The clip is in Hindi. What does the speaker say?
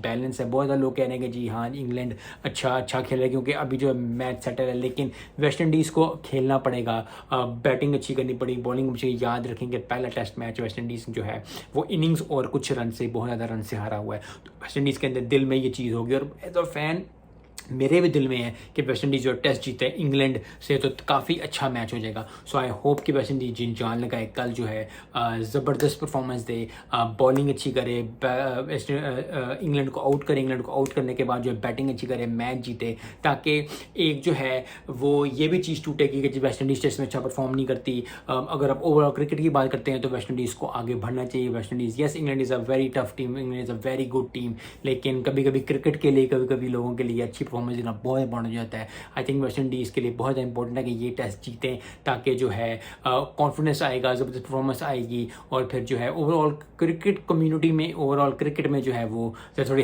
बैलेंस है। बहुत ज़्यादा लोग कह रहे हैं कि जी हाँ, इंग्लैंड अच्छा खेल रहा है क्योंकि अभी जो मैच सेटल है, लेकिन वेस्ट इंडीज़ को खेलना पड़ेगा, बैटिंग अच्छी करनी पड़ेगी, बॉलिंग मुझे याद रखेंगे पहला टेस्ट मैच वेस्ट इंडीज़ जो है वो इनिंग्स और कुछ रन से, बहुत ज़्यादा रन से हारा हुआ है। तो वेस्ट इंडीज़ के अंदर दिल में ये चीज़ होगी, और एज अ फैन मेरे भी दिल में है कि वेस्ट इंडीज़ जो टेस्ट जीते इंग्लैंड से तो काफ़ी अच्छा मैच हो जाएगा। सो आई होप कि वेस्ट इंडीज़ जिन जान लगाए, कल जो है ज़बरदस्त परफॉर्मेंस दे, बॉलिंग अच्छी करे, इंग्लैंड को आउट करे, इंग्लैंड को आउट करने के बाद जो है बैटिंग अच्छी करे, मैच जीते, ताकि एक जो है वो ये भी चीज़ टूटेगी कि जब वेस्ट इंडीज़ टेस्ट में अच्छा परफॉर्म नहीं करती। अगर आप ओवरऑल क्रिकेट की बात करते हैं तो वेस्ट इंडीज़ को आगे बढ़ना चाहिए। West Indies, yes England is a very tough team, England is a very good team, लेकिन कभी कभी क्रिकेट के लिए, कभी कभी लोगों के लिए अच्छी परफॉर्मेंस देना बहुत इंपॉर्टेंट हो जाता है। आई थिंक वेस्ट इंडीज़ के लिए बहुत इंपॉर्टेंट है कि ये टेस्ट जीतें, ताकि जो है कॉन्फिडेंस आएगा, ज़बरदस्त परफॉर्मेंस आएगी, और फिर जो है ओवरऑल क्रिकेट कम्युनिटी में, ओवरऑल क्रिकेट में जो है वो थोड़ी